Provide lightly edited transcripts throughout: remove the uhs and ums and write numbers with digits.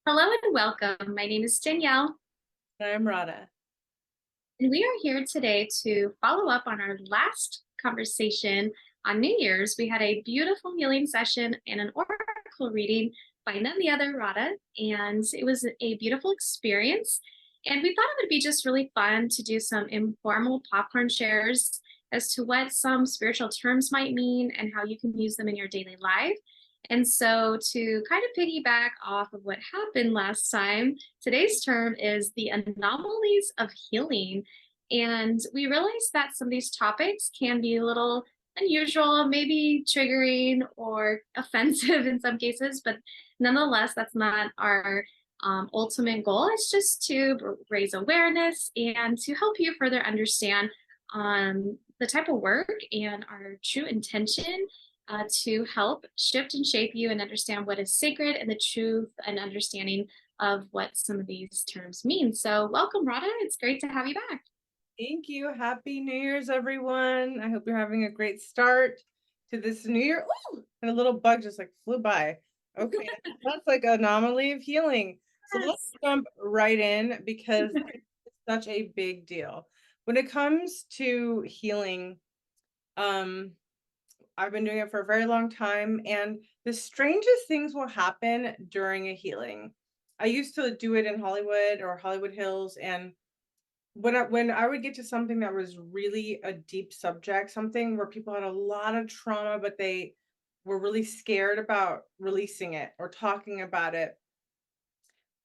Hello and welcome. My name is Danielle, I'm Radha. and we are here today to follow up on our last conversation on New Year's. We had a beautiful healing session and an oracle reading by none the other Radha, and it was a beautiful experience. And we thought it would be just really fun to do some informal popcorn shares as to what some spiritual terms might mean and how you can use them in your daily life. And so, to kind of piggyback off of what happened last time, today's term is the anomalies of healing. And we realize that some of these topics can be a little unusual, maybe triggering or offensive in some cases, but nonetheless, that's not our ultimate goal. It's just to raise awareness and to help you further understand the type of work and our true intention to help shift and shape you and understand what is sacred and the truth and understanding of what some of these terms mean. So, welcome, Radha. It's great to have you back. Thank you. Happy New Year's, everyone. I hope you're having a great start to this new year. Ooh, and a little bug just like flew by. Okay, that's like anomaly of healing. So let's Yes. jump right in because it's such a big deal. When it comes to healing, um, I've been doing it for a very long time, and the strangest things will happen during a healing. I used to do it in Hollywood or Hollywood Hills, and when I would get to something that was really a deep subject, something where people had a lot of trauma, but they were really scared about releasing it or talking about it,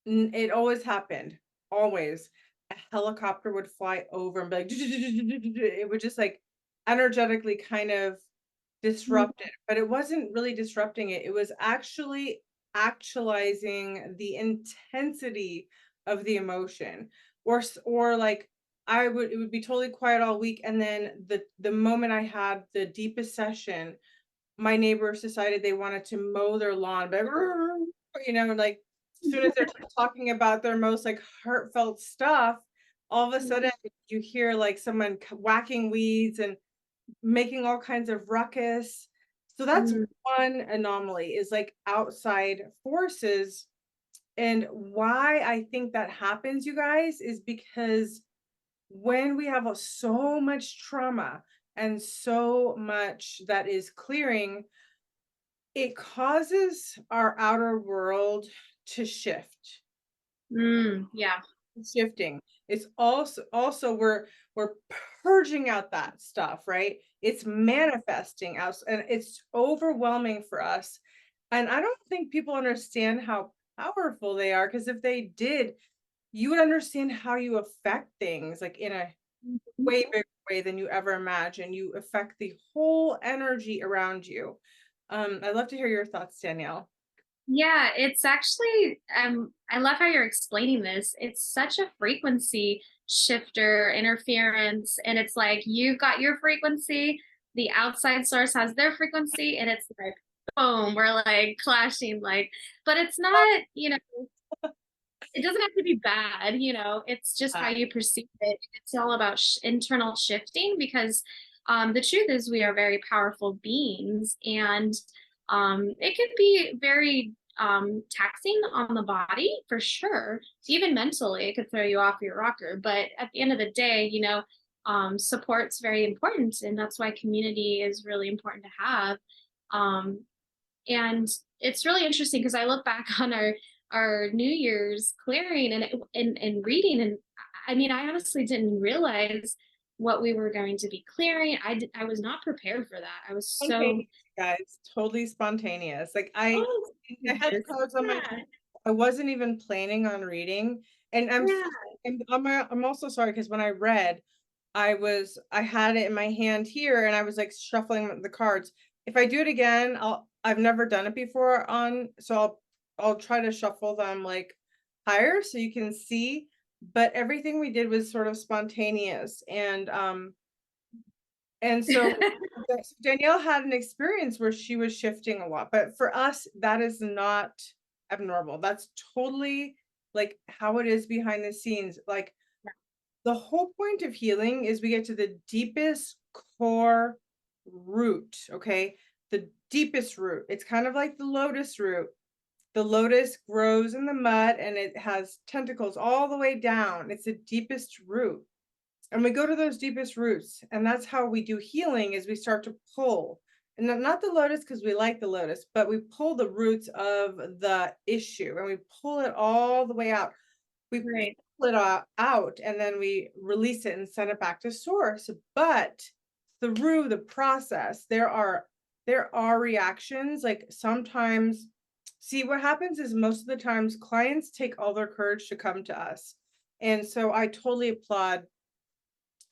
it always happened. Always. A helicopter would fly over and be like, it would just like energetically kind of Mm, disrupt it, but it wasn't really disrupting it. It was actually actualizing the intensity of the emotion. Or like it would be totally quiet all week, and then the moment I had the deepest session, my neighbors decided they wanted to mow their lawn, but like as soon as they're talking about their most like heartfelt stuff, all of a mm, sudden you hear like someone whacking weeds and making all kinds of ruckus. So that's mm, one anomaly, is like outside forces. And why I think that happens, you guys, is because when we have so much trauma and so much that is clearing, it causes our outer world to shift. yeah. Shifting. It's also we're purging out that stuff, right? It's manifesting out, and it's overwhelming for us. And I don't think people understand how powerful they are, because if they did, you would understand how you affect things like in a Mhm. way bigger way than you ever imagine. You affect the whole energy around you. I'd love to hear your thoughts, Danielle. Yeah, it's actually, I love how you're explaining this. It's such a frequency shifter interference. And it's like you've got your frequency, the outside source has their frequency, and it's like, boom, we're like clashing, like, but it's not, it doesn't have to be bad, it's just how you perceive it. It's all about internal shifting because the truth is we are very powerful beings, and it can be very taxing on the body for sure. Even mentally, it could throw you off your rocker. But at the end of the day, support's very important, and that's why community is really important to have. Um, and it's really interesting because I look back on our New Year's clearing and reading, and I mean, I honestly didn't realize what we were going to be clearing. I was not prepared for that. I was so Spontaneous, guys, totally spontaneous. Like oh I had goodness. cards on my, Yeah, I wasn't even planning on reading. And yeah. I'm also sorry, because when I read, I had it in my hand here and I was like shuffling the cards. If I do it again, I've never done it before so I'll try to shuffle them like higher so you can see. But everything we did was sort of spontaneous. And so Danielle had an experience where she was shifting a lot, but for us, that is not abnormal. That's totally like how it is behind the scenes. Like the whole point of healing is we get to the deepest core root, okay? The deepest root. It's kind of like the lotus root. The lotus grows in the mud and it has tentacles all the way down. It's the deepest root. And we go to those deepest roots, and that's how we do healing is we start to pull. And not the lotus because we like the lotus, but we pull the roots of the issue and we pull it all the way out. We Right. pull it out and then we release it and send it back to source. But through the process, there are reactions. Like sometimes, see what happens is most of the times clients take all their courage to come to us. And so I totally applaud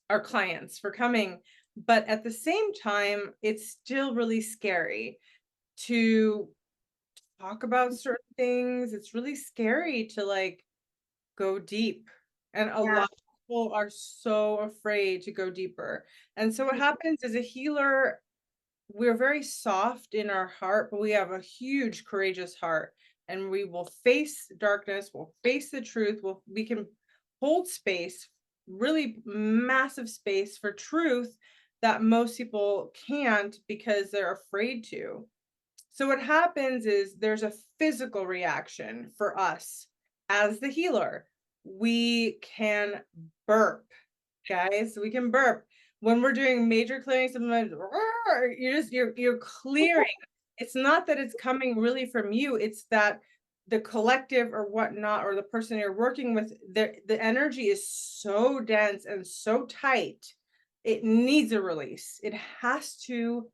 our clients for coming. But at the same time, it's still really scary to talk about certain things. It's really scary to like go deep. And a Yeah. lot of people are so afraid to go deeper. And so what happens is a healer, we're very soft in our heart, but we have a huge, courageous heart. And we will face darkness, we'll face the truth, we can hold space, really massive space for truth that most people can't because they're afraid to. So what happens is there's a physical reaction for us as the healer. We can burp, guys. We can burp when we're doing major clearing. Sometimes you're clearing. It's not that it's coming really from you. It's that the collective or whatnot, or the person you're working with, the energy is so dense and so tight. It needs a release. It has to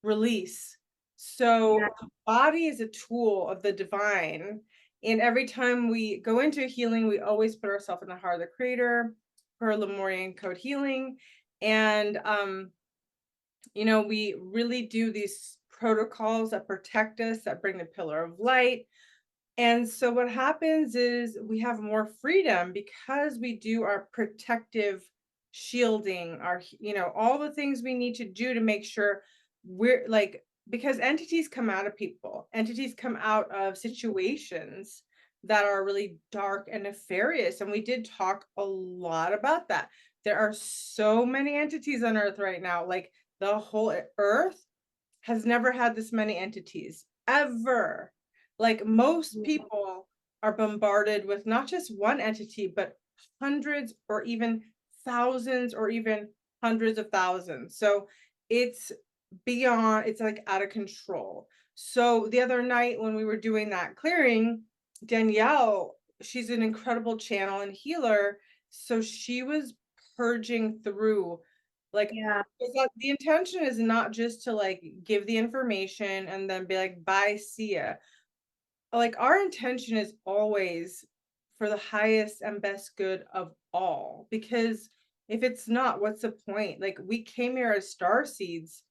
release. So Yeah. the body is a tool of the divine. And every time we go into healing, we always put ourselves in the heart of the creator per Lemurian code healing. And we really do these protocols that protect us, that bring the pillar of light. And so what happens is we have more freedom because we do our protective shielding, all the things we need to do to make sure we're like, because entities come out of people, entities come out of situations that are really dark and nefarious. And we did talk a lot about that. There are so many entities on Earth right now. Like the whole Earth has never had this many entities ever. Like most people are bombarded with not just one entity, but hundreds or even thousands or even hundreds of thousands. So it's it's like out of control. So the other night when we were doing that clearing, Danielle, she's an incredible channel and healer. So she was purging through like Yeah. the intention is not just to like give the information and then be like, bye, see ya. Like our intention is always for the highest and best good of all. Because if it's not, what's the point? Like we came here as star seeds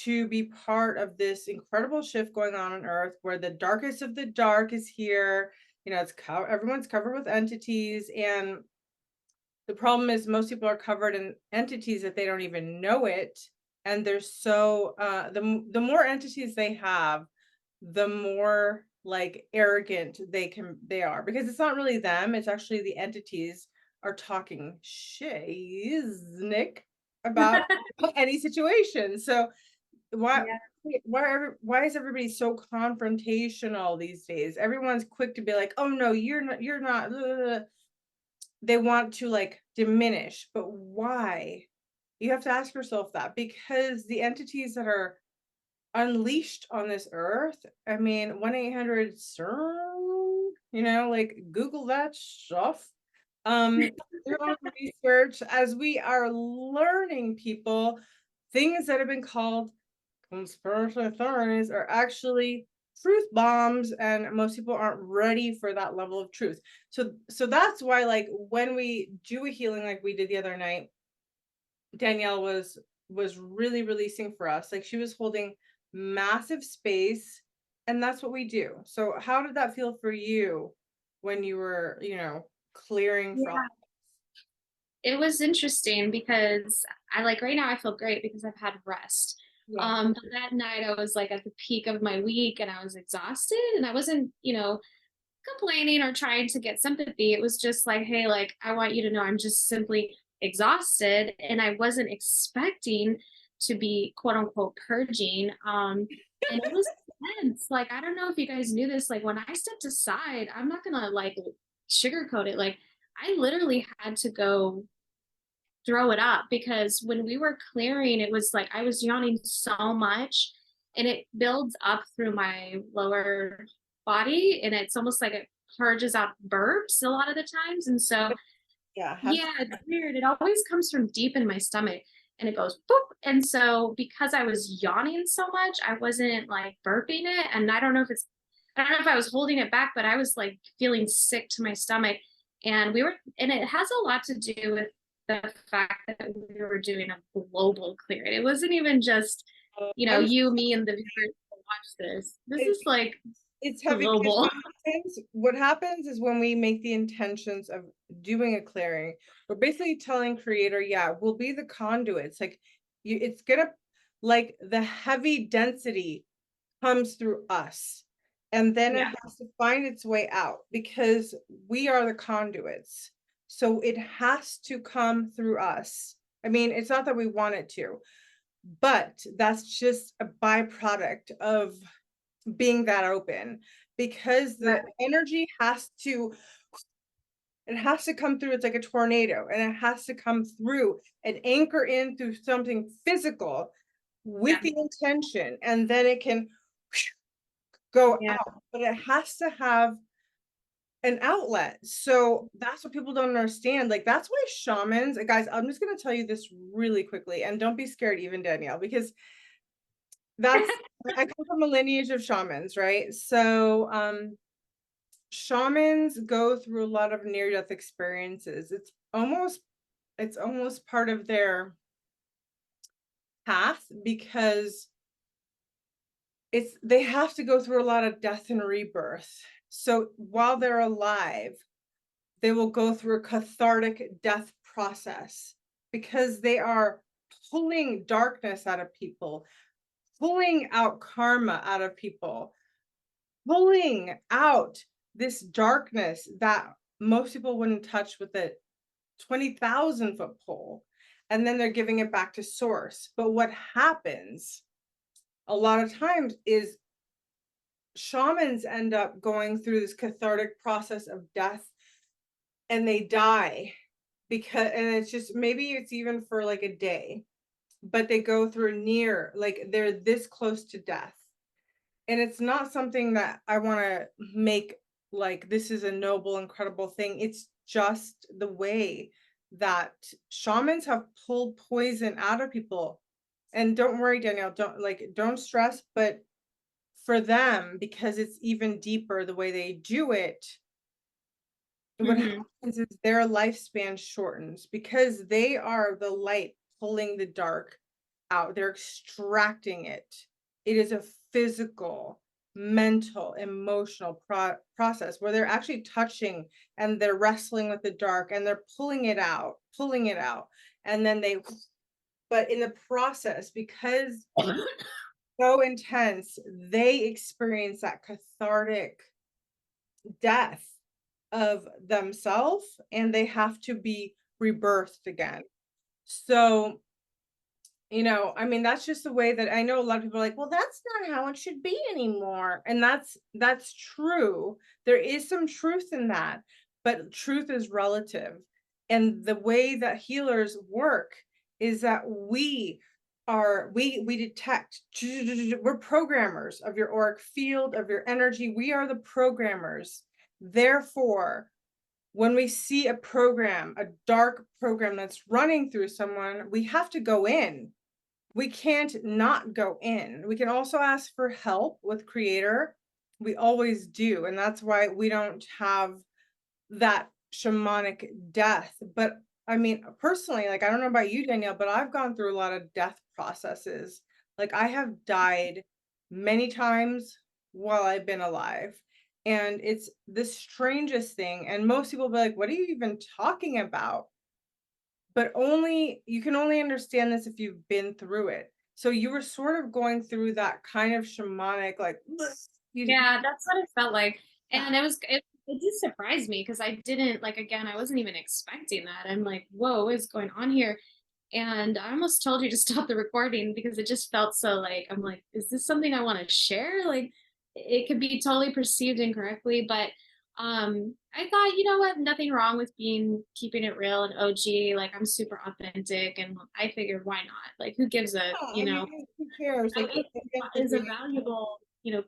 to be part of this incredible shift going on Earth where the darkest of the dark is here. Everyone's covered with entities, and the problem is most people are covered in entities that they don't even know it. And they're so the more entities they have, the more like arrogant they are, because it's not really them, it's actually the entities are talking Nick about any situation. So why Yeah. why is everybody so confrontational these days? Everyone's quick to be like, oh no, you're not they want to like diminish, but why? You have to ask yourself that, because the entities that are unleashed on this earth, I mean, 1-800 CERN, like Google that stuff. Do your own research as we are learning, people. Things that have been called conspiracy theories are actually truth bombs, and most people aren't ready for that level of truth. So that's why, like, when we do a healing like we did the other night, Danielle was really releasing for us. Like she was holding massive space, and that's what we do. So how did that feel for you when you were, clearing from? Yeah. It was interesting because I like right now I feel great because I've had rest. Yeah. But that night I was like at the peak of my week and I was exhausted and I wasn't, complaining or trying to get sympathy. It was just like, hey, like I want you to know I'm just simply exhausted and I wasn't expecting to be quote unquote purging. And it was intense. Like, I don't know if you guys knew this. Like, when I stepped aside, I'm not gonna like sugarcoat it. Like, I literally had to go throw it up because when we were clearing, it was like I was yawning so much and it builds up through my lower body and it's almost like it purges out burps a lot of the times. And so, Yeah, have yeah, it's weird. It always comes from deep in my stomach and it goes boop. And so, because I was yawning so much, I wasn't like burping it. And I don't know if I was holding it back, but I was like feeling sick to my stomach. And it has a lot to do with the fact that we were doing a global clearing. It wasn't even just, I'm you, me, and the viewers to watch this. This it, is like it's heavy because global. what happens is when we make the intentions of doing a clearing, we're basically telling creator, yeah, we'll be the conduits. Like it's gonna like the heavy density comes through us. And then it Yeah. has to find its way out because we are the conduits. So it has to come through us. I mean, it's not that we want it to, but that's just a byproduct of being that open because Right. the energy has to come through. It's like a tornado and it has to come through and anchor in through something physical with Yeah. the intention, and then it can go Yeah. out, but it has to have an outlet. So that's what people don't understand. Like that's why shamans, guys, I'm just going to tell you this really quickly, and don't be scared, even Danielle, because that's I come from a lineage of shamans, right? So shamans go through a lot of near death experiences. It's almost part of their path because they have to go through a lot of death and rebirth. So while they're alive, they will go through a cathartic death process because they are pulling darkness out of people, pulling out karma out of people, pulling out this darkness that most people wouldn't touch with a 20,000-foot pole. And then they're giving it back to source. But what happens a lot of times is shamans end up going through this cathartic process of death and they die because, and it's just, maybe it's even for like a day, but they go through near, like they're this close to death. And it's not something that I want to make like this is a noble, incredible thing. It's just the way that shamans have pulled poison out of people. And don't worry, Danielle, don't stress, but for them, because it's even deeper the way they do it, what Hmm. happens is their lifespan shortens because they are the light pulling the dark out. They're extracting it. It is a physical, mental, emotional process where they're actually touching and they're wrestling with the dark and they're pulling it out. And then but in the process, because so intense, they experience that cathartic death of themselves and they have to be rebirthed again. So, I mean, that's just the way that I know a lot of people are like, well, that's not how it should be anymore. And that's true. There is some truth in that, but truth is relative. And the way that healers work is that we detect, we're programmers of your auric field, of your energy. We are the programmers. Therefore, when we see a program, a dark program that's running through someone, we have to go in. We can't not go in. We can also ask for help with creator. We always do. And that's why we don't have that shamanic death. But I mean, personally, like, I don't know about you, Danielle, but I've gone through a lot of death processes. Like, I have died many times while I've been alive. And it's the strangest thing. And most people be like, what are you even talking about? But you can only understand this if you've been through it. So you were sort of going through that kind of shamanic, like, you, Yeah, that's what it felt like. And it did surprise me because I didn't like again, I wasn't even expecting that. I'm like, whoa, what is going on here? And I almost told you to stop the recording because it just felt so like, I'm like, is this something I want to share? Like, it could be totally perceived incorrectly, but I thought, you know what, nothing wrong with being keeping it real and OG. Like, I'm super authentic, and I figured, why not? Like, who gives a, Yeah, you I know, mean, who cares? I Like, think at the end of is the a day, valuable,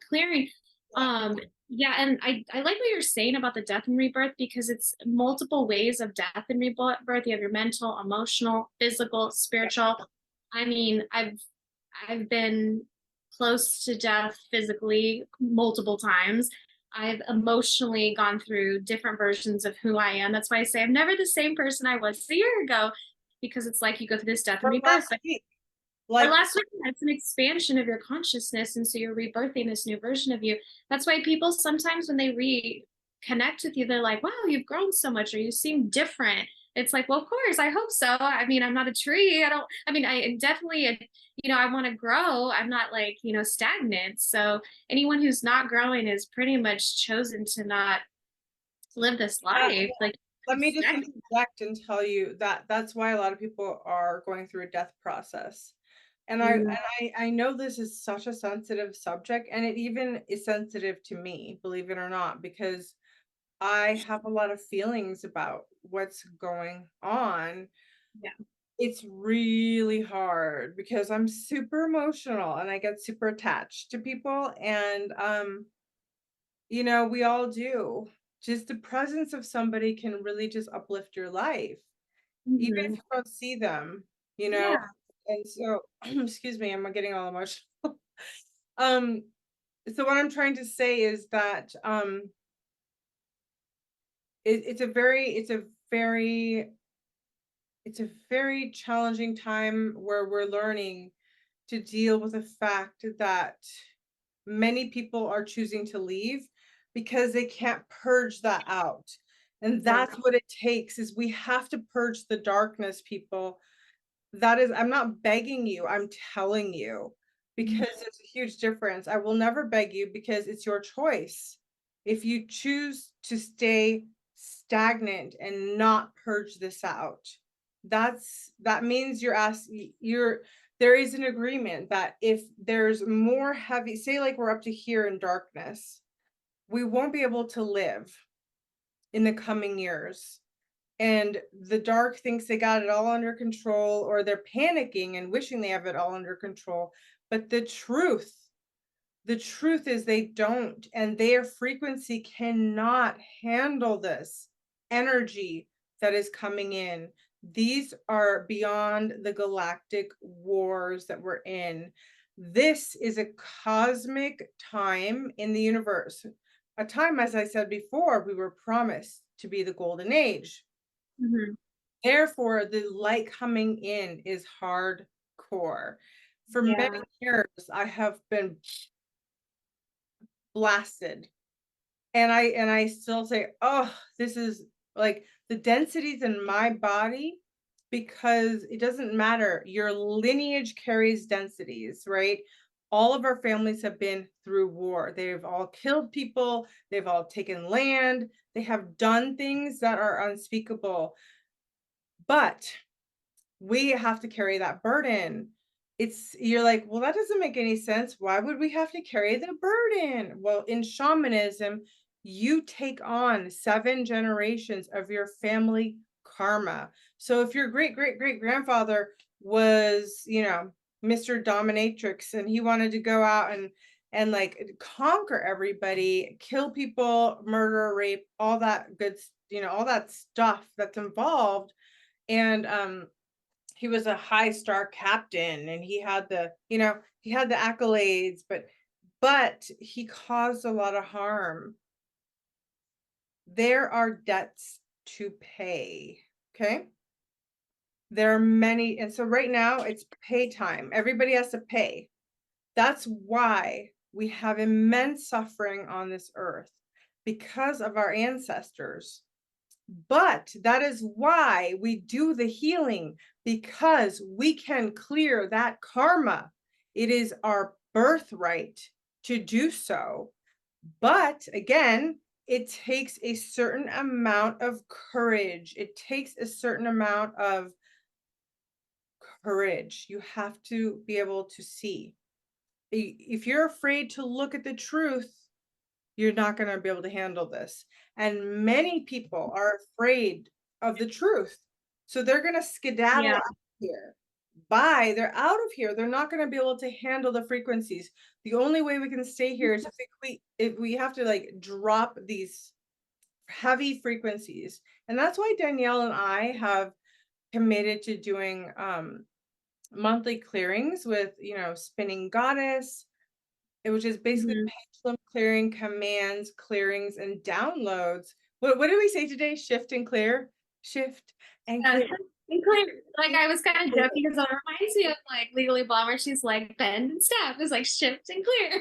clearing. yeah. Yeah, and I like what you're saying about the death and rebirth because it's multiple ways of death and rebirth. You have your mental, emotional, physical, spiritual. I mean, I've been close to death physically multiple times. I've emotionally gone through different versions of who I am. That's why I say I'm never the same person I was a year ago, because it's like you go through this death and Or rebirth. last week, Or like, last week, it's an expansion of your consciousness. And so you're rebirthing this new version of you. That's why people sometimes, when they reconnect with you, they're like, wow, you've grown so much, or you seem different. It's like, well, of course, I hope so. I mean, I'm not a tree. I definitely, I want to grow. I'm not like, stagnant. So anyone who's not growing is pretty much chosen to not live this uh, life. Like, let me just stagnant. interject and tell you that that's why a lot of people are going through a death process. And Mm, I know this is such a sensitive subject, and it even is sensitive to me, believe it or not, because I have a lot of feelings about what's going on. yeah. It's really hard because I'm super emotional and I get super attached to people, and we all do. Just the presence of somebody can really just uplift your life, even if Hmm. you don't see them, you know. Yeah. And so, excuse me, I'm getting all emotional. Um, so what I'm trying to say is that it's a very it's a very challenging time where we're learning to deal with the fact that many people are choosing to leave because they can't purge that out. And Right. that's what it takes, is we have to purge the darkness, people. That is, I'm not begging you, I'm telling you, because there's a huge difference. I will never beg you because it's your choice. If you choose to stay stagnant and not purge this out, that means you're there is an agreement that if there's more heavy, say like we're up to here in darkness, we won't be able to live in the coming years, and the dark thinks they got it all under control, or they're panicking and wishing they have it all under control. But the truth is they don't, and their frequency cannot handle this energy that is coming in. These are beyond the galactic wars that we're in. This is a cosmic time in the universe, a time, as I said before, we were promised to be the golden age. Hmm. Therefore, the light coming in is hardcore. For many Yeah. years, I have been blasted, and I still say, "Oh, this is like the densities in my body," because it doesn't matter. Your lineage carries densities, right? All of our families have been through war. They've all killed people, they've all taken land, they have done things that are unspeakable. But we have to carry that burden. You're like, well, that doesn't make any sense. Why would we have to carry the burden? Well, in shamanism, you take on 7 generations of your family karma. So if your great great great grandfather was, Mr. Dominatrix, and he wanted to go out and like conquer everybody, kill people, murder, rape, all that all that stuff that's involved, and he was a high star captain, and he had the accolades, but he caused a lot of harm. There are debts to pay. Okay, there are many, and so right now it's pay time. Everybody has to pay. That's why we have immense suffering on this earth, because of our ancestors. But that is why we do the healing, because we can clear that karma. It is our birthright to do so. But again, it takes a certain amount of courage. It takes a certain amount of courage. You have to be able to see. If you're afraid to look at the truth, you're not going to be able to handle this. And many people are afraid of the truth. So they're going to skedaddle Yeah. out of here. Bye. They're out of here. They're not going to be able to handle the frequencies. The only way we can stay here is if we have to like drop these heavy frequencies. And that's why Danielle and I have committed to doing monthly clearings with, spinning goddess, which is basically Mhm. pendulum clearing, commands, clearings, and downloads. What did we say today? Shift and clear? Shift and Yeah, clear. and clear. Like Shift I was kind and of clear. joking because it reminds me of like Legally Blonde, where she's like bend and snap. It's like shift and clear.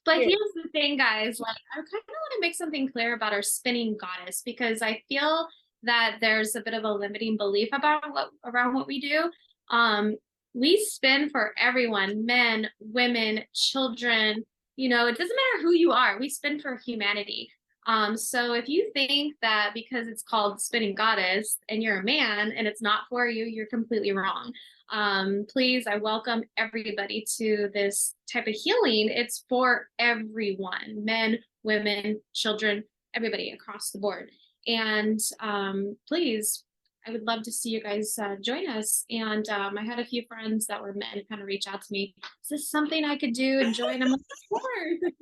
But Clear. here's the thing, guys. Like I kind of want to make something clear about our spinning goddess because I feel that there's a bit of a limiting belief about what around what we do. Um, we spin for everyone, men, women, children. It doesn't matter who you are. We spin for humanity. So if you think that because it's called Spinning Goddess and you're a man and it's not for you, you're completely wrong. Please, I welcome everybody to this type of healing. It's for everyone, men, women, children, everybody across the board. And please, I would love to see you guys join us. And I had a few friends that were men kind of reach out to me. Is this something I could do and join? I'm like, of course.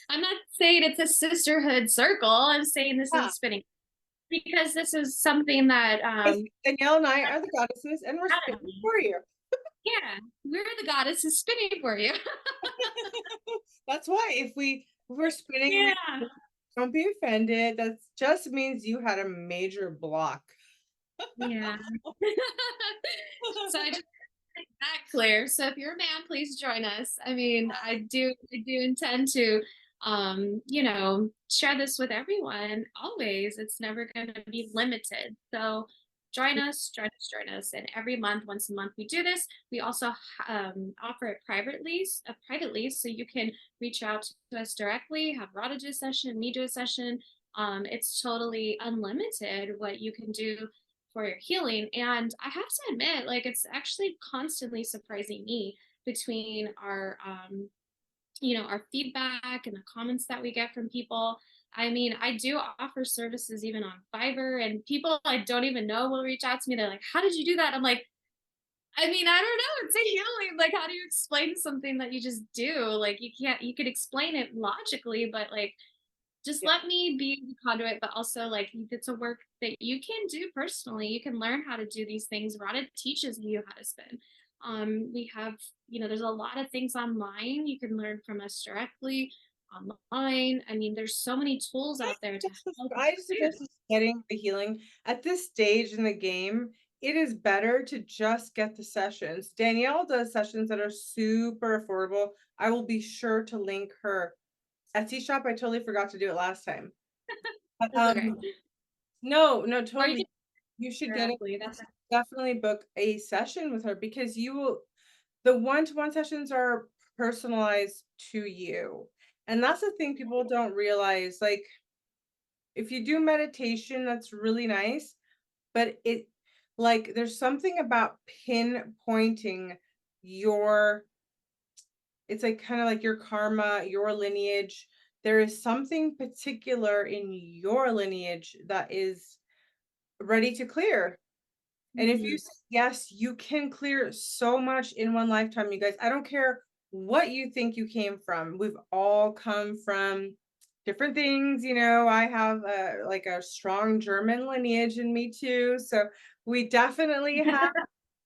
I'm not saying it's a sisterhood circle. I'm saying this Yeah. is spinning because this is something that Yes, Danielle and I are the goddesses, and we're out of spinning me. for you. Yeah, we're the goddesses spinning for you. That's why if we're spinning, we Yeah. don't be offended. That just means you had a major block. Yeah. So I just make that clear. So if you're a man, please join us. I mean, I do intend to share this with everyone always. It's never gonna be limited. So join us, join us, join us. And every month, once a month, we do this. We also offer it privately, so you can reach out to us directly, have Radha do a session, me do a session. It's totally unlimited what you can do for your healing. And I have to admit, like it's actually constantly surprising me between our feedback and the comments that we get from people. I mean, I do offer services even on Fiverr, and people I don't even know will reach out to me. They're like, "How did you do that?" I'm like, I mean, I don't know. It's a healing. Like, how do you explain something that you just do? Like, you can't. You could explain it logically, but like just Yeah. let me be the conduit, but also like it's a work that you can do personally. You can learn how to do these things. Rada teaches you how to spin. We have, there's a lot of things online. You can learn from us directly online. I mean, there's so many tools out there to help you I clear. suggest getting the healing at this stage in the game. It is better to just get the sessions. Danielle does sessions that are super affordable. I will be sure to link her Etsy shop. I totally forgot to do it last time. But, That's okay. no, no, Or you totally. can You should get it. directly. You That's should definitely book a session with her because the one-to-one sessions are personalized to you. And that's the thing people don't realize. Like, if you do meditation, that's really nice, but there's something about pinpointing your it's like kind of like your karma, your lineage. There is something particular in your lineage that is ready to clear. And if you Mhm. say yes, you can clear so much in one lifetime, you guys. I don't care what you think you came from. We've all come from different things. I have like a strong German lineage in me too. So we definitely have,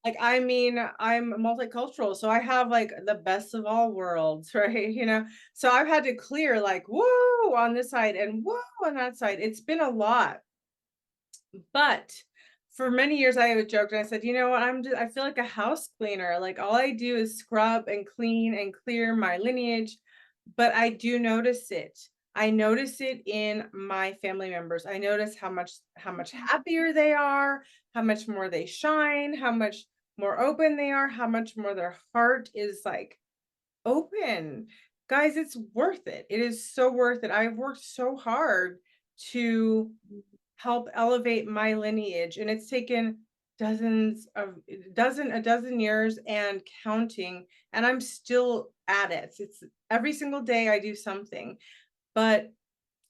like, I mean, I'm multicultural, so I have like the best of all worlds, right? So I've had to clear like, whoa, on this side and whoa on that side. It's been a lot. But for many years, I would joke and I said, you know what? I feel like a house cleaner. Like all I do is scrub and clean and clear my lineage. But I do notice it. I notice it in my family members. I notice how much happier they are, how much more they shine, how much more open they are, how much more their heart is like open. Guys, it's worth it. It is so worth it. I've worked so hard to help elevate my lineage. And it's taken a dozen years and counting, and I'm still at it. It's every single day I do something, but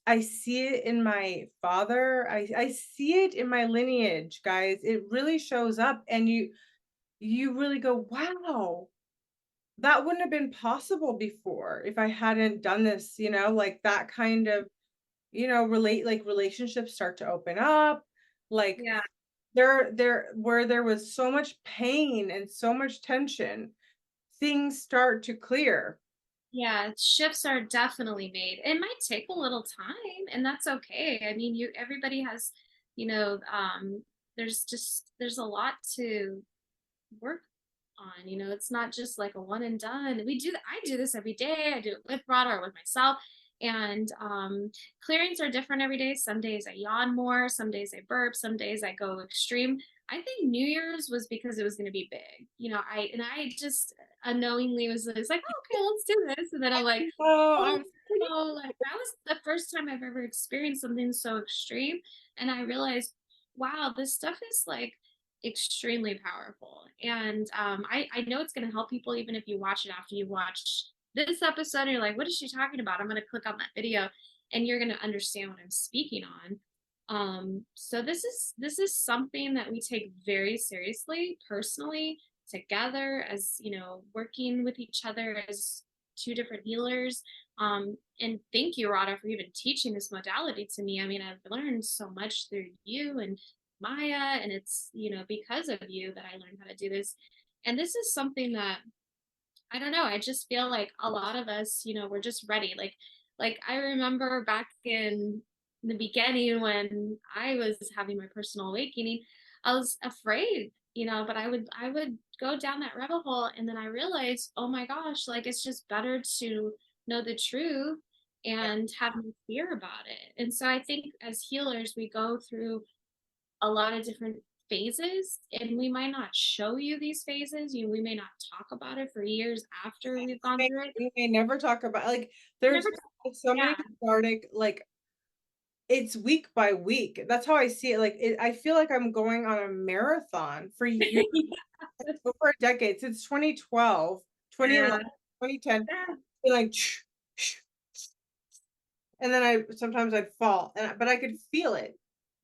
I see it in my father. I see it in my lineage, guys. It really shows up, and you really go, "Wow, that wouldn't have been possible before if I hadn't done this," like that kind of, relationships start to open up, like Yeah. there where there was so much pain and so much tension, things start to clear. Yeah, shifts are definitely made. It might take a little time, and that's okay. I mean, everybody has, you know, there's a lot to work on. It's not just like a one and done. I do this every day. I do it with Rod or with myself. And clearings are different every day. Some days I yawn more, some days I burp, some days I go extreme. I think New Year's was because it was going to be big. I just unknowingly was like, oh, okay, let's do this. And then I'm like, Oh, oh, I'm no, like that was the first time I've ever experienced something so extreme. And I realized, wow, this stuff is like extremely powerful. And I know it's going to help people even if you watch it after you watch this episode and you're like, what is she talking about? I'm going to click on that video and you're going to understand what I'm speaking on. So this is something that we take very seriously personally together as working with each other as two different healers. And thank you, Rada, for even teaching this modality to me. I mean, I've learned so much through you and Maya, and it's because of you that I learned how to do this. And this is something that I don't know, I just feel like a lot of us, we're just ready. Like I remember back in the beginning when I was having my personal awakening, I was afraid, but I would go down that rabbit hole and then I realized, oh my gosh, like it's just better to know the truth and have no fear about it. And so I think as healers, we go through a lot of different phases and we might not show you these phases, we may not talk about it for years after we've gone through it. we may never talk about, like, We there's never so Yeah. many cathartic, like, it's week by week. That's how I see it. Like, I feel like I'm going on a marathon for years, over a decade, since 2012, 2011, Yeah. 2010, Yeah. like, and then sometimes I'd fall, but I could feel it.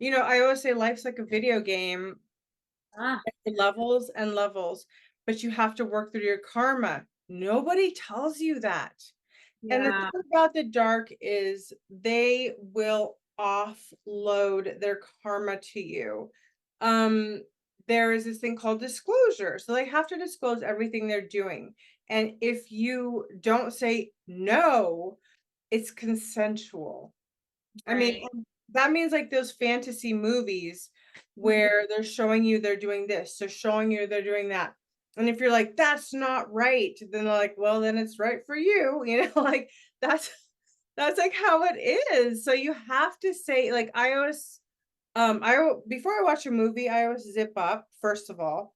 I always say life's like a video game, Ah, levels and levels, but you have to work through your karma. Nobody tells you that. And the yeah. thing about the dark is they will offload their karma to you. Um, there is this thing called disclosure. So they have to disclose everything they're doing. And if you don't say no, it's consensual. I mean, Right. that means like those fantasy movies where they're showing you they're doing this, they're showing you they're doing that. And if you're like, that's not right, then they're like, well, then it's right for you. Like that's that's like how it is. So you have to say, like, I always before I watch a movie, I always zip up, first of all,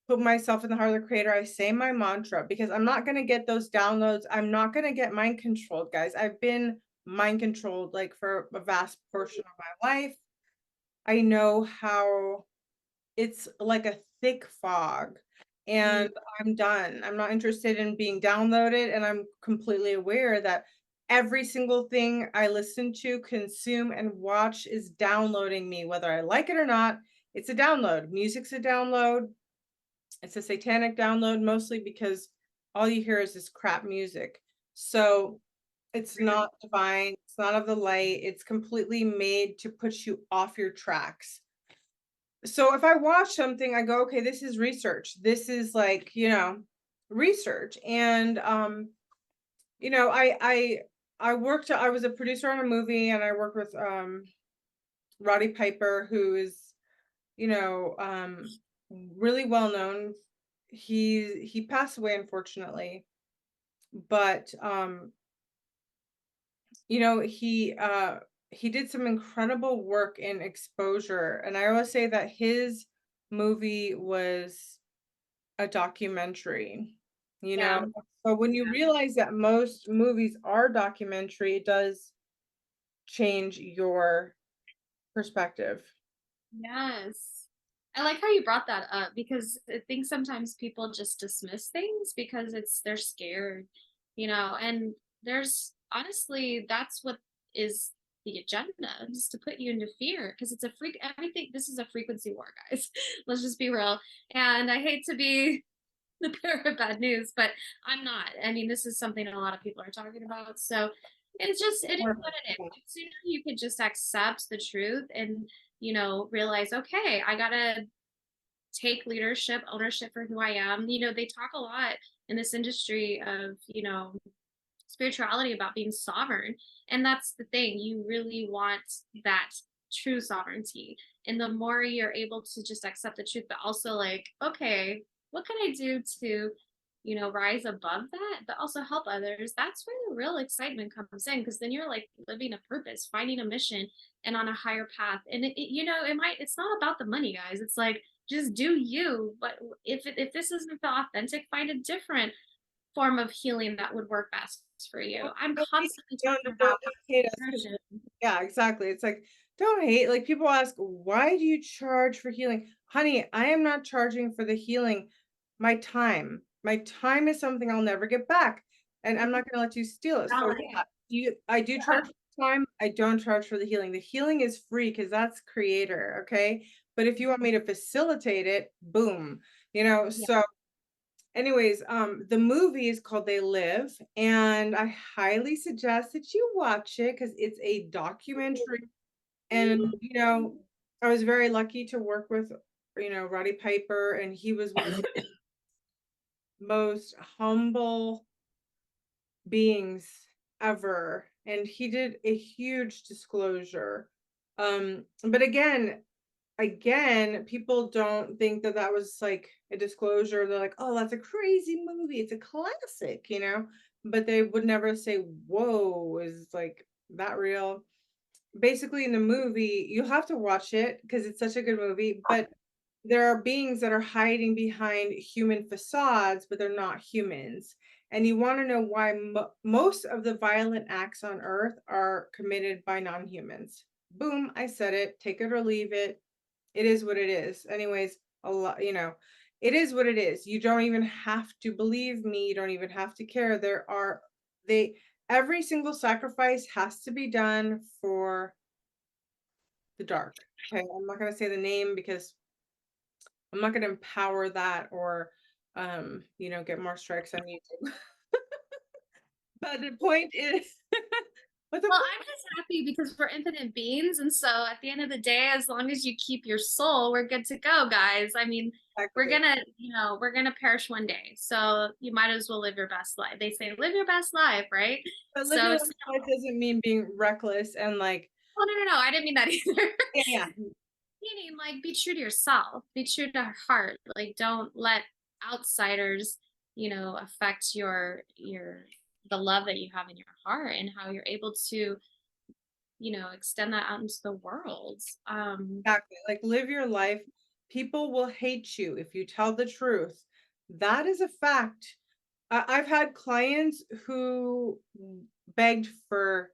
put myself in the heart of the creator. I say my mantra because I'm not gonna get those downloads. I'm not gonna get mind controlled, guys. I've been mind controlled like for a vast portion of my life. I know how it's like a thick fog, Mm, and I'm done. I'm not interested in being downloaded, and I'm completely aware that every single thing I listen to, consume, and watch is downloading me, whether I like it or not. It's a download. Music's a download. It's a satanic download, mostly because all you hear is this crap music. So it's not divine, it's not of the light, it's completely made to put you off your tracks. So if I watch something, I go, okay, this is research. This is like, research. And I was a producer on a movie and I worked with Roddy Piper, who is, you know, um really well known. He passed away, unfortunately, but he did some incredible work in exposure, and I always say that his movie was a documentary, you yeah. know? So when you Yeah. realize that most movies are documentary, it does change your perspective. Yes. I like how you brought that up because I think sometimes people just dismiss things because they're scared, and there's honestly that's what is the agenda, just to put you into fear because it's a freak everything this is a frequency war, guys. Let's just be real. And I hate to be the bearer of bad news, but I'm not. I mean, this is something a lot of people are talking about. So it is what it is. The sooner you could just accept the truth and, realize, okay, I gotta take leadership, ownership for who I am. They talk a lot in this industry of, spirituality about being sovereign. And that's the thing. You really want that true sovereignty. And the more you're able to just accept the truth, but also like, okay, what can I do to, rise above that, but also help others? That's where the real excitement comes in because then you're like living a purpose, finding a mission and on a higher path. And it's not about the money, guys. It's like, just do you. But if this doesn't feel authentic, find a different form of healing that would work best for you. I'm constantly talking about Don't hate us 'cause version. yeah, exactly. It's like, don't hate. Like people ask, why do you charge for healing? Honey, I am not charging for the healing. My time. My time is something I'll never get back. And I'm not gonna let you steal it. So Validate. yeah, I do charge Yeah. for time. I don't charge for the healing. The healing is free because that's creator, okay? But if you want me to facilitate it, boom. Yeah. So anyways, the movie is called They Live, and I highly suggest that you watch it because it's a documentary. And, I was very lucky to work with, Roddy Piper, and he was one of the most humble beings ever. And he did a huge disclosure. But again, people don't think that that was like a disclosure. They're like, oh, that's a crazy movie. It's a classic. But they would never say, whoa, is like that real? Basically, in the movie, you have to watch it because it's such a good movie. But there are beings that are hiding behind human facades, but they're not humans. And you want to know why most of the violent acts on earth are committed by non humans. Boom, I said it. Take it or leave it. It is what it is. Anyways, a lot, it is what it is. You don't even have to believe me. You don't even have to care. They, every single sacrifice has to be done for the dark. Okay. I'm not going to say the name because I'm not going to empower that or, get more strikes on YouTube. But the point is, but the Well, point I'm just happy because we're infinite beings. And so at the end of the day, as long as you keep your soul, we're good to go, guys. I mean, exactly. we're gonna perish one day. So you might as well live your best life. They say live your best life, right? But living So life doesn't mean being reckless and like, oh no, I didn't mean that either. yeah, yeah, Meaning like be true to yourself, be true to your heart. Like don't let outsiders, affect your the love that you have in your heart and how you're able to, extend that out into the world. exactly. Like live your life. People will hate you if you tell the truth. That is a fact. I've had clients who begged for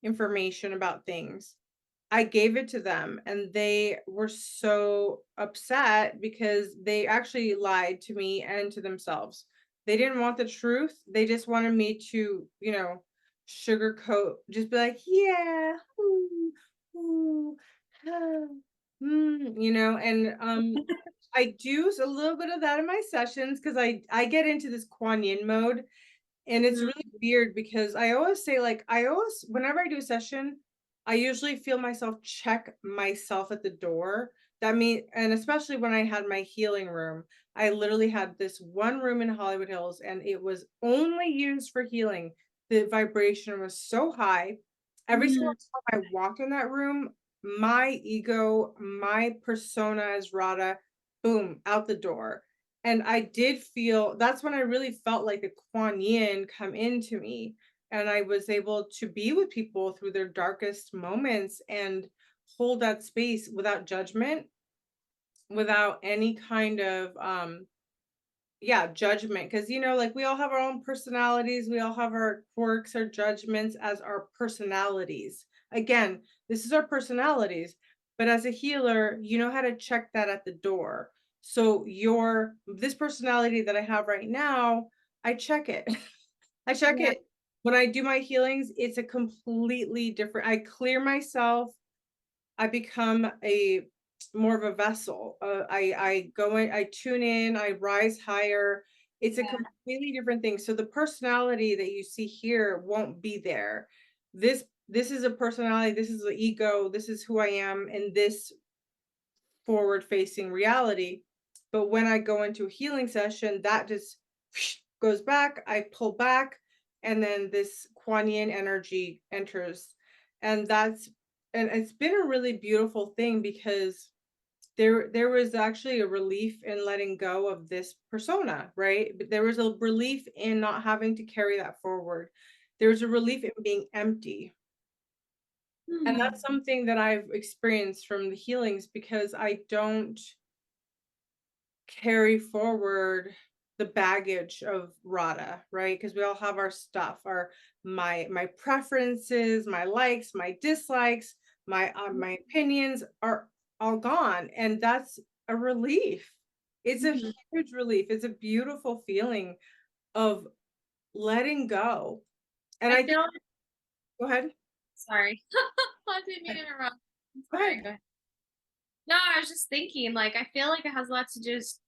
information about things. I gave it to them and they were so upset because they actually lied to me and to themselves. They didn't want the truth. They just wanted me to, sugarcoat, just be like, yeah, ooh, ooh, ah, and I do a little bit of that in my sessions because I get into this Kuan Yin mode and it's Mhm. really weird because I always say, like, whenever I do a session, I usually feel myself check myself at the door. And especially when I had my healing room, I literally had this one room in Hollywood Hills and it was only used for healing. The vibration was so high. Every single Mhm. time I walked in that room, my ego, my persona as Radha, boom, out the door. And I did feel that's when I really felt like the Kuan Yin come into me. And I was able to be with people through their darkest moments and hold that space without judgment, without any kind of yeah, judgment. Because like we all have our own personalities, we all have our quirks, our judgments as our personalities. Again, this is our personalities. But as a healer, you know how to check that at the door. So your this personality that I have right now, I check it. I check Yeah. it. When I do my healings, it's a completely different I clear myself. I become a more of a vessel. I go in, I tune in, I rise higher. It's a Yeah. completely different thing. So the personality that you see here won't be there. This is a personality, this is the ego, this is who I am in this forward facing reality. But when I go into a healing session, that just goes back, I pull back, and then this Kuan Yin energy enters. And and it's been a really beautiful thing because there was actually a relief in letting go of this persona, right? But there was a relief in not having to carry that forward. There was a relief in being empty. And Hmm. that's something that I've experienced from the healings because I don't carry forward the baggage of Radha, right? Because we all have our stuff, our my preferences, my likes, my dislikes, my opinions are all gone, and that's a relief. It's a Mhm. huge relief. It's a beautiful feeling of letting go. And I I think feel go ahead. sorry. I didn't mean to interrupt. I'm Go sorry. ahead. Go ahead. No, I was just thinking, like, I feel like it has a lot to just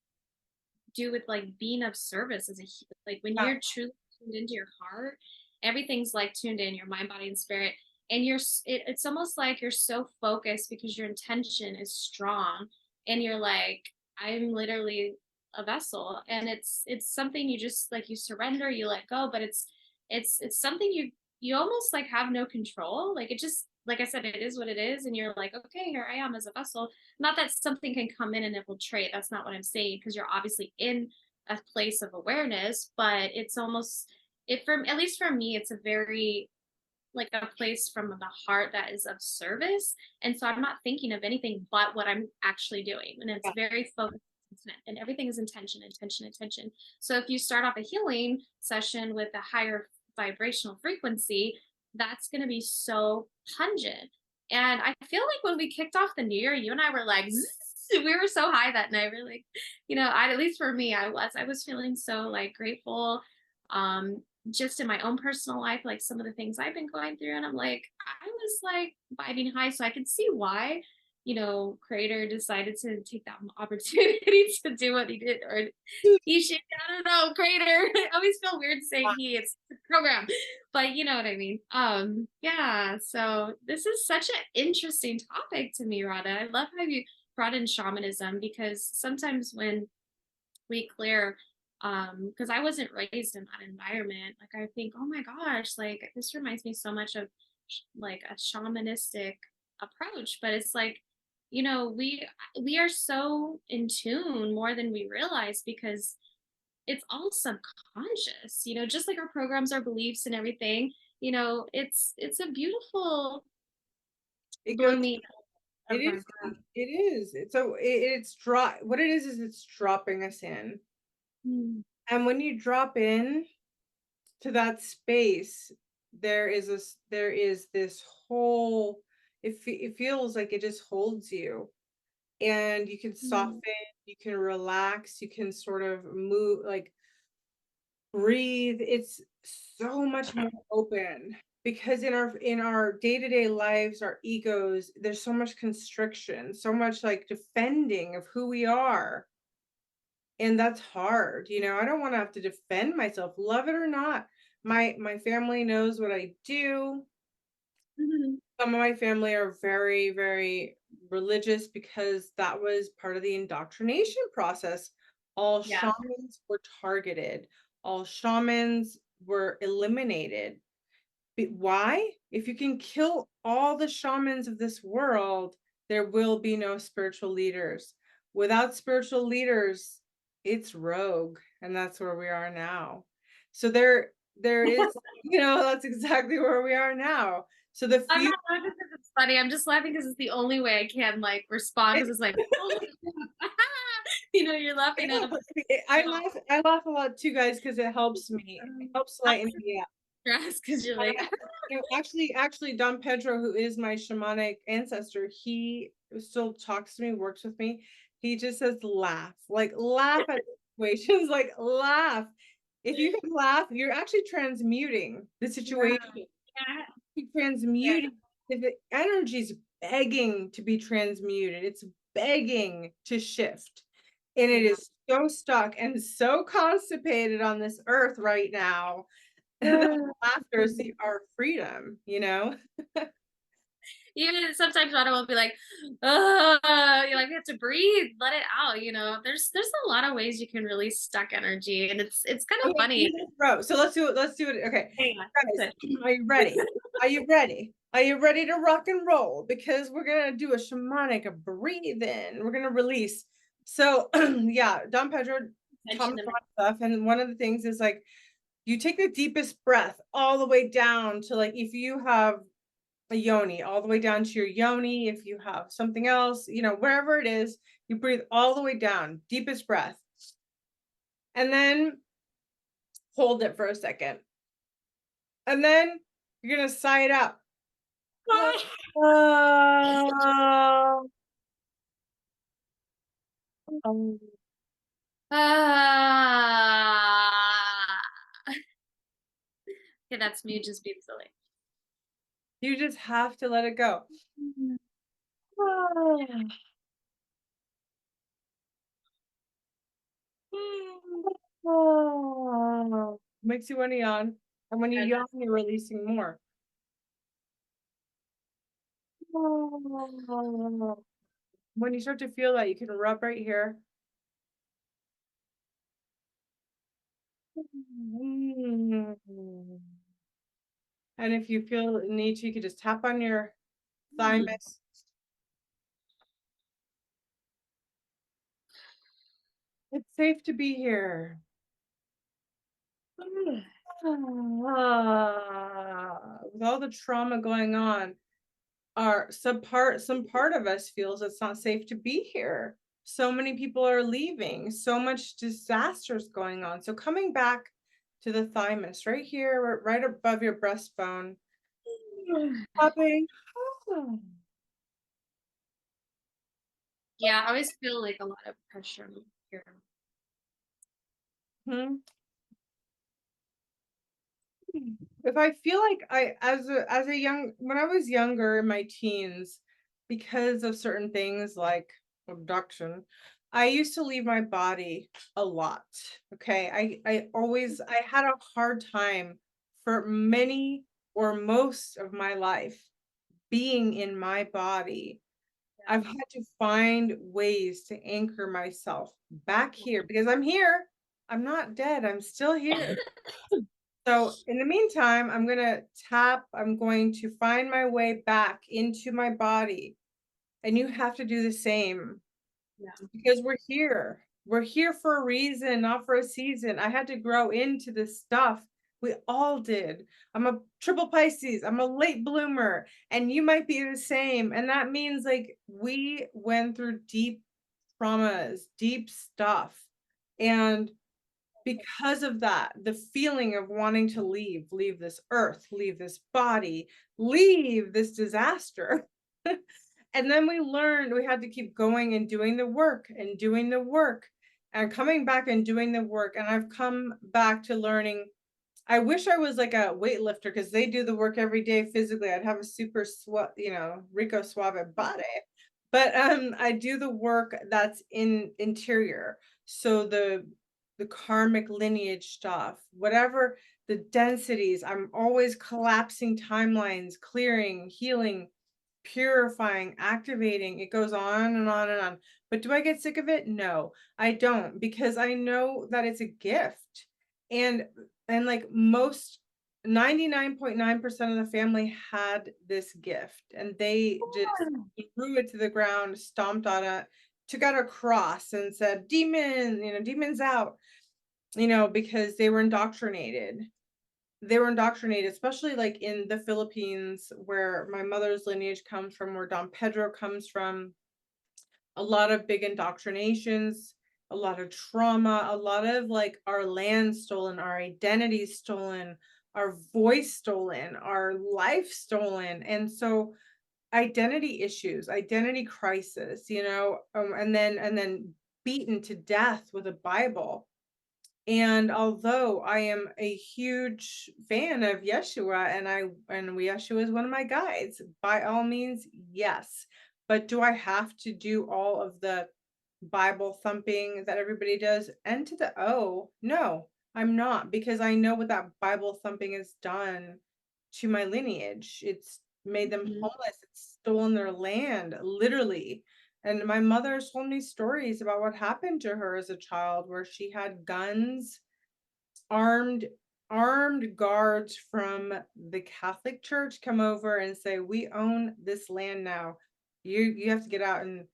do with like being of service as a like when Yeah. you're truly tuned into your heart, everything's like tuned in your mind, body, and spirit, and it's almost like you're so focused because your intention is strong, and you're like, I'm literally a vessel, and it's something you just like you surrender, you let go, but it's something you almost like have no control, like it just like I said, it is what it is, and you're like, okay, here I am as a vessel. Not that something can come in and infiltrate. That's not what I'm saying, because you're obviously in a place of awareness, but it's almost it from at least for me, it's a very like a place from the heart that is of service. And so I'm not thinking of anything but what I'm actually doing. And it's Yeah. very focused and everything is intention, intention, intention. So if you start off a healing session with a higher vibrational frequency, that's going to be so pungent. And I feel like when we kicked off the new year, you and I were like, zzz, we were so high that night. We're like, at least for me, I was feeling so like grateful. Just in my own personal life, like some of the things I've been going through. And I'm like, I was like vibing high. So I could see why, Creator decided to take that opportunity to do what he did. Or he should, I don't know, Creator. I always feel weird saying he, it's the program. But you know what I mean. Yeah. So this is such an interesting topic to me, Radha. I love how you brought in shamanism, because sometimes when we clear, because I wasn't raised in that environment, like I think, oh my gosh, like this reminds me so much of like a shamanistic approach. But it's like, we are so in tune more than we realize, because it's all subconscious, just like our programs, our beliefs and everything. It's a beautiful It goes blooming it of our is growth. it is. It's what it is it's dropping us in. Mm. And when you drop in to that space, there is this whole it feels like it just holds you, and you can soften, Mm. you can relax, you can sort of move, like breathe. It's so much more open because in our day-to-day lives, our egos, there's so much constriction, so much like defending of who we are. And that's hard, I don't wanna have to defend myself, love it or not. My family knows what I do. Mhm. Some of my family are very, very religious because that was part of the indoctrination process. All Yeah. shamans were targeted. All shamans were eliminated. Why? If you can kill all the shamans of this world, there will be no spiritual leaders. Without spiritual leaders, it's rogue, and that's where we are now. So there is, that's exactly where we are now. So the I'm few not laughing because it's funny. I'm just laughing because it's the only way I can like respond, because it's like, oh, you're laughing at a I laugh a lot too, guys, because it helps me. It helps lighten me up. stress because you're like, No, actually, Don Pedro, who is my shamanic ancestor, he still talks to me, works with me. He just says, "Laugh." Like, laugh at situations, like, laugh. If you can laugh, you're actually transmuting the yeah, situation. yeah, You're yeah. transmuting the energy's begging to be transmuted. It's begging to shift. And it Yeah. is so stuck and so constipated on this earth right now that laughter is our freedom, you know? Even sometimes Rana will be like, "Ugh," you like we have to breathe, let it out, There's a lot of ways you can release stuck energy, and it's kind of Okay, funny. bro. So let's do it. Okay. Hang on. Guys, Good. are you ready? Are you ready? Are you ready to rock and roll? Because we're gonna do a shamanic breathe in. We're gonna release. So yeah, Don Pedro taught Mention me them. a lot of stuff. And one of the things is like you take the deepest breath all the way down to like if you have a yoni, all the way down to your yoni, if you have something else, wherever it is, you breathe all the way down, deepest breath. And then hold it for a second. And then you're gonna sigh it out. Ah. Okay, that's me just being silly. You just have to let it go. Makes you want to yawn. And when you Good. yawn, you're releasing more. When you start to feel that, you can rub right here. And if you feel need to, you can just tap on your thymus. It's safe to be here. With all the trauma going on, some part of us feels it's not safe to be here. So many people are leaving, so much disasters going on. So coming back to the thymus right here, right above your breastbone, popping. Yeah, I always feel like a lot of pressure here. Mhm. If I feel like as a young when I was younger in my teens, because of certain things like abduction, I used to leave my body a lot. Okay. I had a hard time for many or most of my life being in my body. I've Yeah. had to find ways to anchor myself back here because I'm here. I'm not dead. I'm still here. So in the meantime, I'm going to find my way back into my body. And you have to do the same Yeah. because we're here. We're here for a reason, not for a season. I had to grow into this stuff. We all did. I'm a triple Pisces. I'm a late bloomer, and you might be the same. And that means like we went through deep traumas, deep stuff. And because of that, the feeling of wanting to leave this earth, leave this body, leave this disaster. And then we learned we had to keep going and doing the work and doing the work and coming back and doing the work. And I've come back to learning. I wish I was like a weightlifter because they do the work every day physically. I'd have a super Rico Suave body. But I do the work that's in interior. So the karmic lineage stuff, whatever the densities, I'm always collapsing timelines, clearing, healing, purifying, activating. It goes on and on and on. But do I get sick of it? No, I don't, because I know that it's a gift. And like most 99.9% of the family had this gift and they just threw it to the ground, stomped on it, took out a cross and said, demon, demons out, because they were indoctrinated, especially like in the Philippines, where my mother's lineage comes from, where Don Pedro comes from. A lot of big indoctrinations, a lot of trauma, a lot of like our land stolen, our identity stolen, our voice stolen, our life stolen. And so identity issues, identity crisis, and then beaten to death with a Bible. And although I am a huge fan of Yeshua and Yeshua is one of my guides, by all means, yes. But do I have to do all of the Bible thumping that everybody does? N to the O. No, I'm not, because I know what that Bible thumping has done to my lineage. It's made them Mhm. homeless. It's stolen their land, literally. And my mother has told me stories about what happened to her as a child, where she had guns, armed armed guards from the Catholic Church come over and say, "We own this land now. You have to get out in,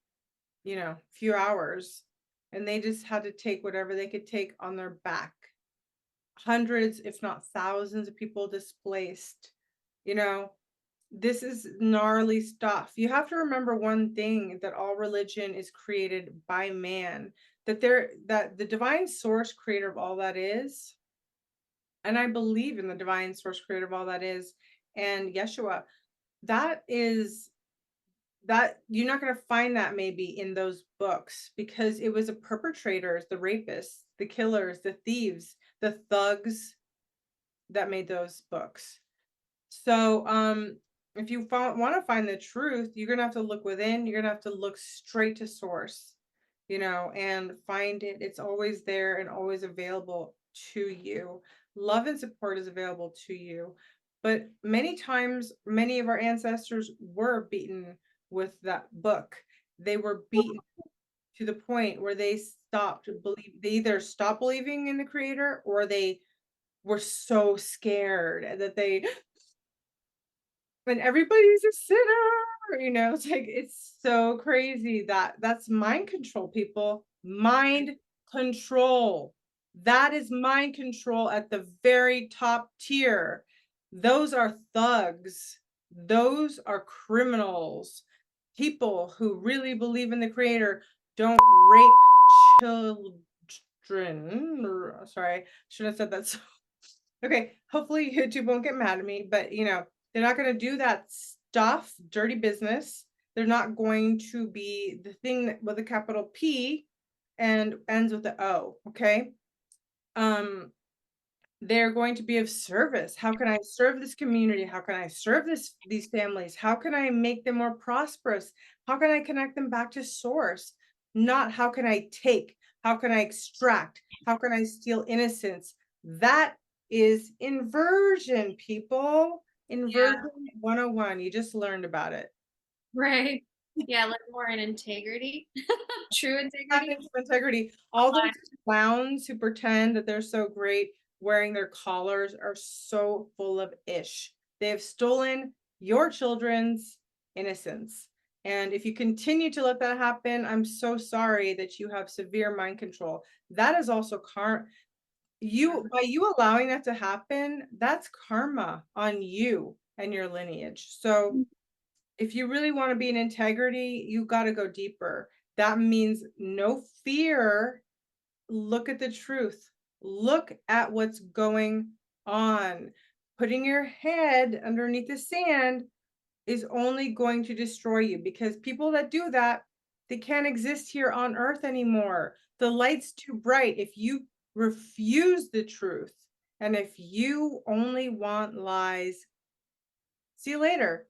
few hours." And they just had to take whatever they could take on their back. Hundreds, if not thousands of people displaced. You know, this is gnarly stuff. You have to remember one thing, that all religion is created by man, that the divine source creator of all that is, and I believe in the divine source creator of all that is, and Yeshua, that is that you're not going to find that maybe in those books, because it was the perpetrators, the rapists, the killers, the thieves, the thugs that made those books. So, if you want to find the truth, you're gonna have to look within. You're gonna have to look straight to source, and find it. It's always there and always available to you. Love and support is available to you. But many times, many of our ancestors were beaten with that book. They were beaten to the point where they stopped believe. They either stopped believing in the creator, or they were so scared that they when everybody's a sinner, it's like, it's so crazy that that's mind control, people. Mind control. That is mind control at the very top tier. Those are thugs. Those are criminals. People who really believe in the creator don't rape children. Sorry, shouldn't have said that. Okay, hopefully YouTube won't get mad at me, but they're not going to do that stuff, dirty business. They're not going to be the thing with a capital P and ends with the O, okay? Um they're going to be of service. How can I serve this community? How can I serve these families? How can I make them more prosperous? How can I connect them back to source? Not how can I take? How can I extract? How can I steal innocence? That is inversion, people. Yeah, Inversion 101. You just learned about it. right. Yeah, like more in integrity, true Have integrity. integrity. All those clowns who pretend that they're so great wearing their collars are so full of ish. They have stolen your children's innocence. And if you continue to let that happen, I'm so sorry that you have severe mind control. That is also by you allowing that to happen, that's karma on you and your lineage. So if you really want to be in integrity, you got to go deeper. That means no fear. Look at the truth. Look at what's going on. Putting your head underneath the sand is only going to destroy you, because people that do that, they can't exist here on earth anymore. The light's too bright. If you refuse the truth, and if you only want lies, see you later,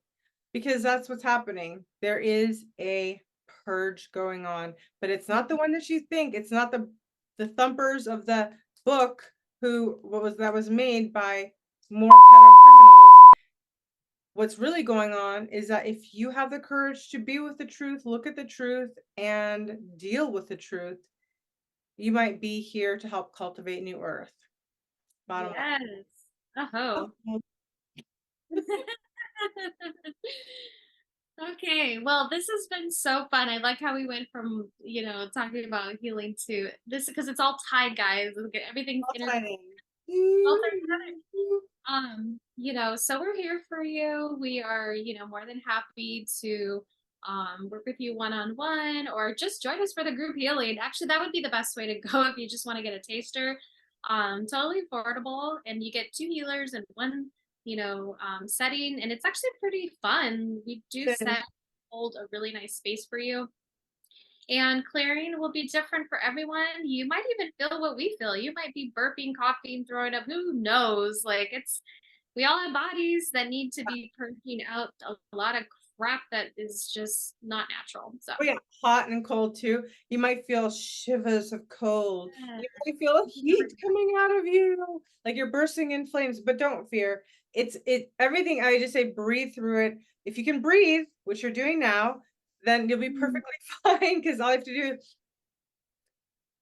because that's what's happening. There is a purge going on, but it's not the one that you think. It's not the thumpers of the book who what was that was made by more pedo criminals. What's really going on is that if you have the courage to be with the truth, look at the truth, and deal with the truth, you might be here to help cultivate new earth. Bottom Yes. Oh. line. Okay, well, this has been so fun. I like how we went from, talking about healing to this because it's all tied, guys. Everything's All interconnected. timing. All tied together. So we're here for you. We are, more than happy to work with you one-on-one or just join us for the group healing. Actually, that would be the best way to go if you just want to get a taster. Totally affordable, and you get two healers in one, setting, and it's actually pretty fun. We do Then set hold a really nice space for you. And clearing will be different for everyone. You might even feel what we feel. You might be burping, coughing, throwing up. Who knows? Like we all have bodies that need to be purging out a lot of crap that is just not natural. So, oh, yeah, hot and cold too. You might feel shivers of cold. yeah. You might feel heat coming out of you, like you're bursting in flames, but don't fear. It everything I just say breathe through it. If you can breathe, which you're doing now, then you'll be Mhm. perfectly fine because all you have to do is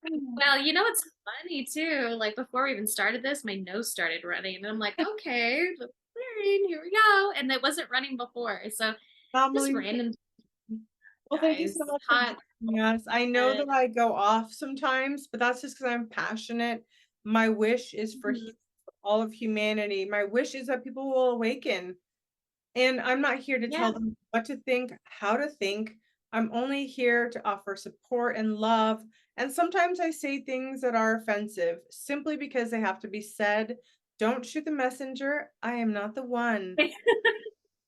Well, it's funny too. Like before we even started this, my nose started running, and I'm like, okay, the clearing, here we go. And it wasn't running before. So just anomalies. random Well, thank you guys, so much for hot. joining us. I know uh, that I go off sometimes, but that's just because I'm passionate. My wish is for mhm. for all of humanity. My wish is that people will awaken. And I'm not here to Yeah. tell them what to think, how to think. I'm only here to offer support and love. And sometimes I say things that are offensive simply because they have to be said. Don't shoot the messenger. I am not the one.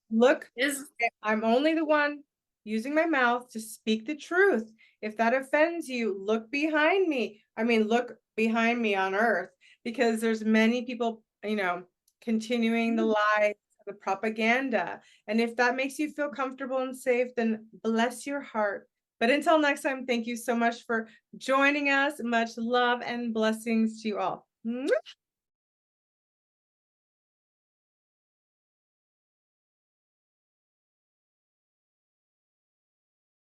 Look, Is I'm only the one using my mouth to speak the truth. If that offends you, look behind me. I mean, look behind me on earth because there's many people, continuing the lies, the propaganda. And if that makes you feel comfortable and safe, then bless your heart. But until next time, thank you so much for joining us. Much love and blessings to you all. Mwah.